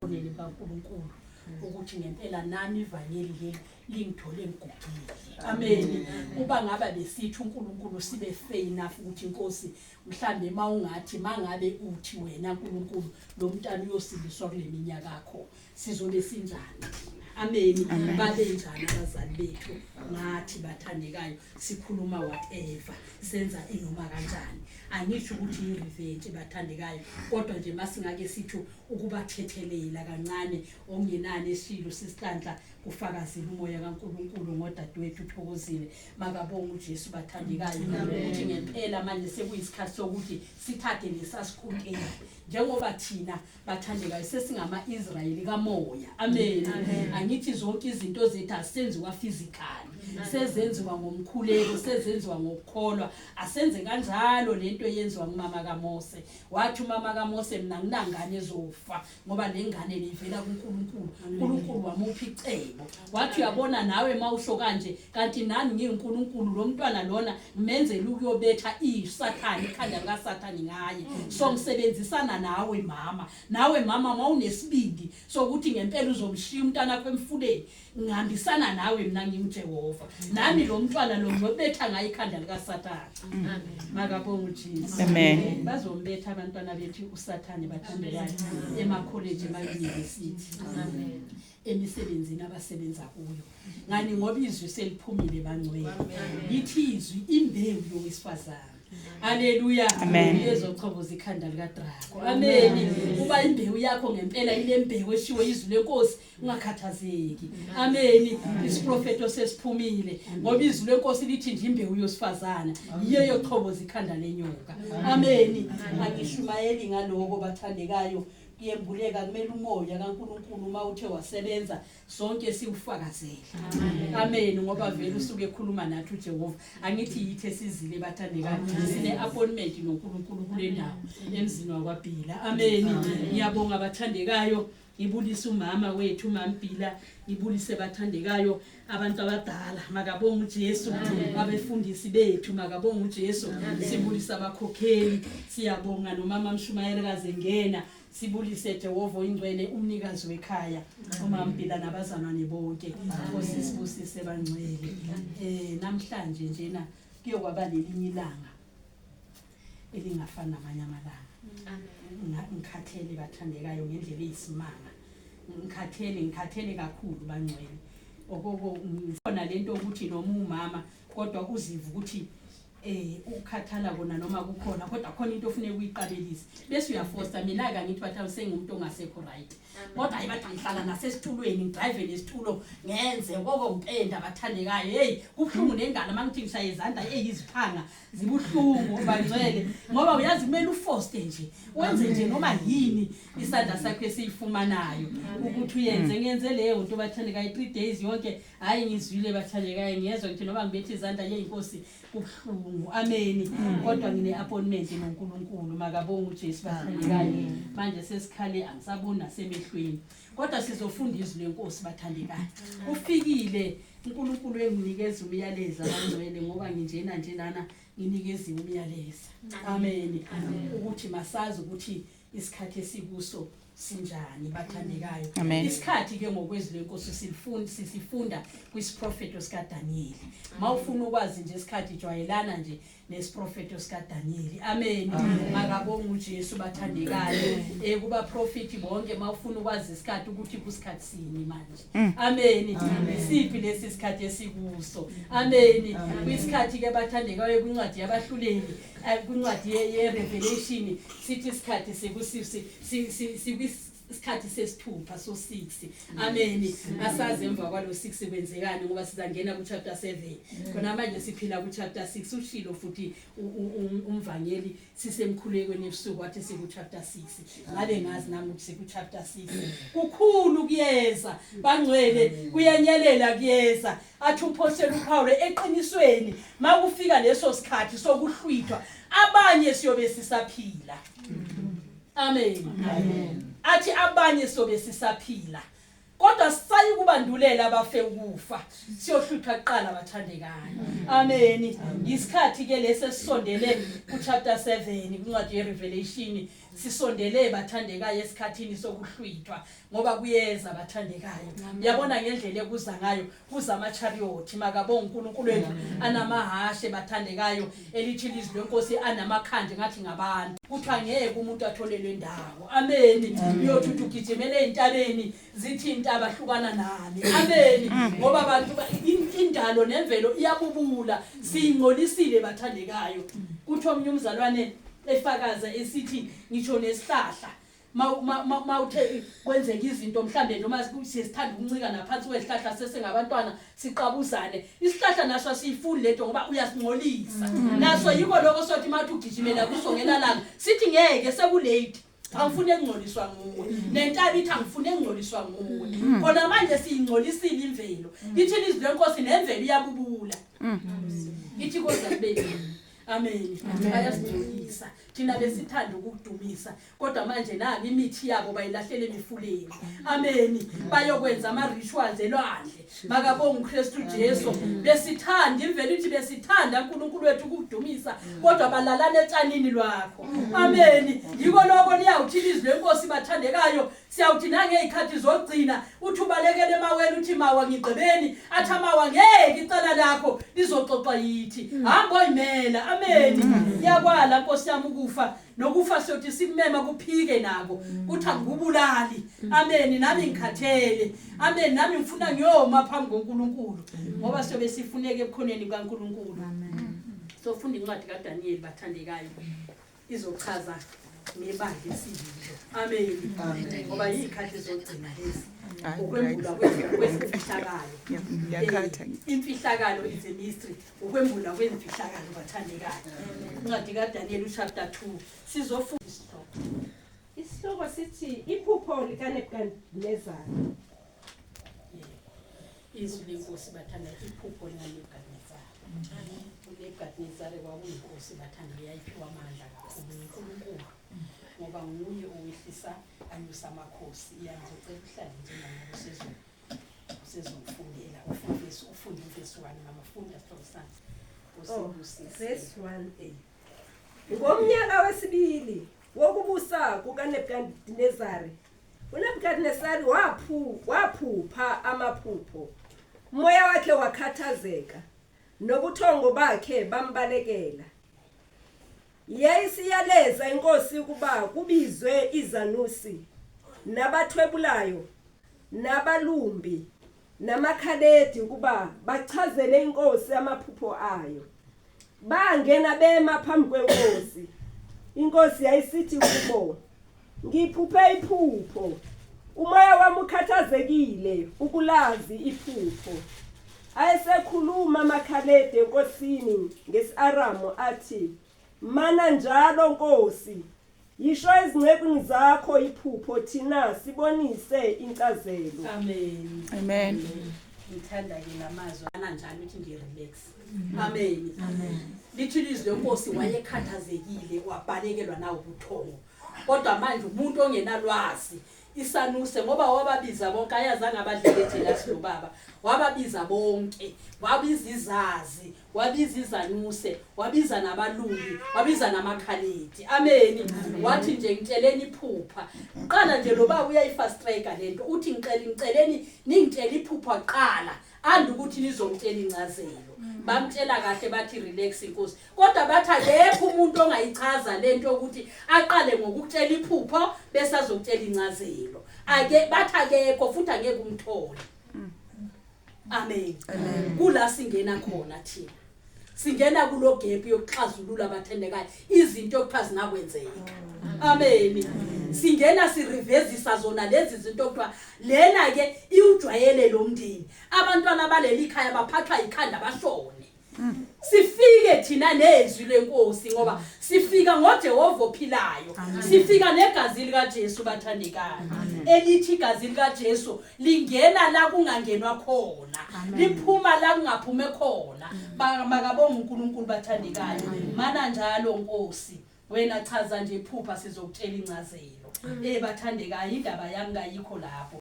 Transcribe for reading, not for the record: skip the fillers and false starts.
Bonele kaNkulunkulu ukuthi ngempela nami ivangeli leli lingithole ngigugile. Amen. Kuba ngaba besithi uNkulunkulu sibe fair enough ukuthi inkosi mhlambe mawungathi mangabe uthi wena uNkulunkulu lo mntana uyosindiswa kule minyaka yakho sizobe sinjani. Amen. Babe njani abazali bethu ngathi bathandekayo sikhuluma whatever senza inoma kanjani. Angisho ukuthi irevenge bathandekayo kodwa nje masingake sithi ukubathethelela kancane ongenani esilo sisihlandla kufakazile umoya kaNkulunkulu ngodadewethu uthokozile makabonga uJesu bathandekayo ukuthi ngempela manje sekuyisikhathi sokuthi sithathe lesasikhundeni njengoba thina bathandekayo sesingama Israeli kamoya. Amen. Angithi zonke izinto zethu asenziwa physical sezenziwa ngomkhuleko sezenziwa ngokukholwa asenze kanjalo lento yenziwa ngumama kaMose wathi umama kaMose mina nginangane ezofa ngoba lengane livela kuNkulunkulu uNkulunkulu wamupha icebo wathi uyabona nawe mawusho kanje kanti nani ngiyiNkulunkulu lo mntwana lona ngimenzela ukuyobetha iSathane ikhanda likaSathane ngaye so ngisebenzisana nawe mama mawunesibindi sokuthi ngempela uzomshiya umntana wakho emfuleni ngihambisana nawe mina ngimJehova nami lo mntwana lo ngobetha ngaye ikhanda likaSathane. Amen. Makabonga uJesu. Amen. Bazombetha abantwana bethu uSathane bathandelayo emacollege ema-university. Amen. Emisebenzini abasebenza kuyo ngani ngoba izwi seliphumile bangcwele yithi izwi imbewu yowesifazana. Haleluya. Yezochoboza ikhanda likaDraco. Amen. Kuba imbewu yakho ngempela ile mbewu eshiwe izwi lenkosi ungakhathazeki. Amen. Isiprofeto sesiphumile ngoba izwi lenkosi lithi nje imbewu yosifazana yiyo yochoboza ikhanda lenyoka. Amen. Angishumayeli ngaloko bathandekayo kuyembuleka kumele umoya kaNkulunkulu uma uthe wasebenza sonke siufakazela. Amen. Ngoba vele usuke ekhuluma nathi uJehova angithi yithe sizile bathandekayo sine appointment noNkulunkulu kule ndawo emzini wakwaBhila. Amen. Ngiyabonga bathandekayo ngibulisa umama wethu uMaMbhila ngibulise bathandekayo abantu abadala makabonga uJesu abefundisi bethu makabonga uJesu sibulisa abakhokheli siyabonga nomama Mshumayeli kazengena sibulise Jehova ingcwele umnikazi wekhaya uMaMbhila nabazalwane bonke Nkosi sibusise bangcwele. Namhlanje njena kuyokwaba lelinye ilanga elingafana namanye amalanga. Ngikhathele bathandekayo ngendlela eyisimanga ngikhathele kakhulu bangcwele okoko ngifuna lento ukuthi noma umama kodwa uziva ukuthi ukukhathala kona noma kukhona kodwa khona into ofuneka uyiqabelise bese uyafosta mina ka ngithi bathawu sengumuntu ongasekho right kodwa ayibathi ngihlala nasesitulweni ngidrive lesitulo ngenze koko ngipenda bathandekayo hey kubhlungu nengalo mangithi ngishaya izandla eyiziphanga zibuhlungu bangcwele ngoba uyazi kumele ufoste nje wenze nje noma yini isandla sakho esiyifumanayo ukuthi uyenze ngenze leyo nto bathandekayo 3 days yonke hayi ngizwile bathandekayo ngiyezwa ngithi noma ngibethe izandla yeyinkosi kubhlungu. Amen. Kodwa ngine appointment noNkulunkulu makabonga uJesu bathandekayo manje sesikhale angisaboni nasemehlweni kodwa sizofunda izwi lenkosi bathandekayo ufikile uNkulunkulu enginikeza umyaleza bangcwele ngoba nginjena nje lana nginikeza umyaleza. Amen. Ukuthi masazi ukuthi isikhathi esikuso sinjani bathandekayo. Isikhathi ke ngokwezwi lenkosi sifunda kwisiprofeto sikaDaniel. Mawufuna ukwazi nje isikhathi jwayelana nje nesiprofeto sikaDaniel. Amen. Makabonga uJesu bathandekayo kuba prophet bonke mawufuna ukwazi isikhathi ukuthi kusikhathi sini manje. Amen. Isiphi lesi sikhathi esikuso. Amen. Kwisikhathi ke bathandekayo kwincwadi yabahluleli kwincwadi yeRevelation sithi isikhathi isikhathi sesithupha so 6. Amen. Asazi emva kwalo 6 kwenzekani ngoba sizangena ku chapter 7 khona manje siphila ku chapter 6 ushilo futhi umvangeli sisemkhulekweni ebusuku wathi siku chapter 6 ngabe ngazi nami ukuthi siku chapter 6 kukhulu kuyeza bangcwele kuyanyelela kuyeza athi uphosela uPaul eqinisweni makufika leso sikhathi sokuhlwithwa abanye siyobe sisaphila. Amen. Athi abanye sobe sisaphila kodwa sisayi kubandulela abafe ukufa siyohlutha kuqala bathandekayo. Amen. Isikhathi ke lesi sisondele ku chapter 7 kwincwadi yeRevelation sisondele bathandekayo esikhathini sokuhlwithwa ngoba kuyeza bathandekayo. Yabona ngendlela ekuza ngayo kuza ama-chariot makabonga uNkulunkulu wethu anamahashe bathandekayo elithi ilizwi lenkosi anamakhanda ngathi ngabantu. Kuthiwa ngeke umuntu atholelwe indawo. Amen. Uyothi ugijimele entabeni zithi intaba hlukana nani. Amen. Ngoba abantu indalo nemvelo iyabubula singcolisile bathandekayo. Kuthiwa umnyumzalwane efakaza esithi ngisho nesihlahla mawuthe kwenzeka izinto mhlambe noma sisithanda ukuncika naphansi kwesihlahla sesengabantwana siqabuzane isihlahla naso siyifuni lento ngoba uyasingcolisa naso yiko lokho sothi mathi ugijimela kusongela langa sithi ngeke sekulate angifune ukungcoliswa nguwe nentaba ithi angifune ukungcoliswa nguwe khona manje siyingcolisile imvelo ithi ilizwi lenkosi nemvelo iyabubula ithi kodwa kube amen ayasingcolisa thina besithanda ukudumisa kodwa manje nami imithi yabo bayilahlela emifuleni. Amen. Bayokwenza ama rituals elwandle makabonga uKristu Jesu besithanda imvelo ithi besithanda uNkulunkulu wethu ukudumisa kodwa balalana etshanini lwakho. Amen. Yiko lokho niyawuthi ilizwi lenkosi bathandekayo siyawuthi nangezikhathi zogcina uthi ubalekele emaweni uthi mawa ngigqibeni athi amawa ngeke icala lakho lizoxoxa yithi hamba oyimela. Amen. Yakwala Nkosi yami ukufa nokufa siyothi sikumema kuphike nabo kuthi angubulali. Amen. Nami ngikhathele. Amen. Nami ngifuna ngiyoma phambi koNkulunkulu ngoba siyobe sifuneke ebukhoneni kaNkulunkulu. Sofunda incwadi kaDaniel bathandekayo izochaza ngebandla esizilo. Amen. Ngoba yikhathi zogcina lezi ukwembula kwezimfihlakalo. Yakhatha imfihlakalo is a mystery. Ukwembula kwezimfihlakalo bathandekayo. Incwadi kaDaniel chapter 2 sizofunda isihloko sithi iphupho likaNebukadnezar. Izwi lenkosi bathanda iphupho likaNebukadnezar. uNebukadnezar kwakuyinkosi bathanda yayiphiwa amandla kakhulu uNkulunkulu ngoba nguye owehlisa anyusa amakhosi. Iyangicela uhlale njengoba usezofundela ufunde verse 1 namafunda verse 1. Ngomnyaka wesibili wokubusa kukaNebukadnezar uNebukadnezar waphupha amaphupho. Umoya wakhe wakhathazeka nobuthongo bakhe bambalekela. Yayisiyaleza inkosi ukuba kubizwe izanusi nabathwebulayo nabalumbi namakhaledi ukuba bachazele inkosi amaphupho ayo. Bangena bema phambi kwenkosi. Inkosi yayisithi kubo, ngiphuphe iphupho. Umoya wami ukhathazekile ukulazi iphupho. Ayesekhuluma amakhaledi enkosini ngesi-Aramu athi, mana njalo Nkosi, yisho ezincekwini zakho iphupho thina sibonise incazelo. Amen. Amen. Ngithanda ke lamazwi ananjalo uthi ngirelax. Amen. Amen. Lithi ilizwi lenkosi wayekhathazekile wabhalekelwa nawo ubuthongo. Kodwa manje umuntu ongenalwazi isanuse ngoba wababiza bonke ayazange abadlele jelasi lobaba wababiza bonke wabiza izazi wabiza izanuse wabiza nabalungi wabiza namakhaledi. Amen. Wathi nje ngitsheleni iphupha qala nje lobaba uyayifastreka lento uthi ngiceleni ningitshela iphupha qala andi ukuthi nizongitshela incazelo. Bamtshela kahle bathi relax Nkosi kodwa bathi akekho umuntu ongayichaza lento ukuthi aqale ngokutshela iphupho bese azokutshela incazelo. Bathi akekho futhi angeke umthole. Amen. Kula singena khona thina singena kulo gap yokuxazulula abathandekayo izinto okuphazi nakwenzeka. Amen. Singena sirevezisa zona lezi zinto okuthiwa lena ke iujwayele lomndeni abantwana baleli ikhaya baphathwa ikhanda bashone. Sifike thina nezwi lenkosi ngoba sifika ngoJehova ophilayo. Sifika negazi lika Jesu bathandekayo. Elithi igazi lika Jesu lingena la kungangenwa khona. Liphuma la kungaphume khona. Makabonga uNkulunkulu bathandekayo. Mana njalo Nkosi wena chaza nje iphupha sizokutshela incazelo. Bathandekayo indaba yami kayikho lapho.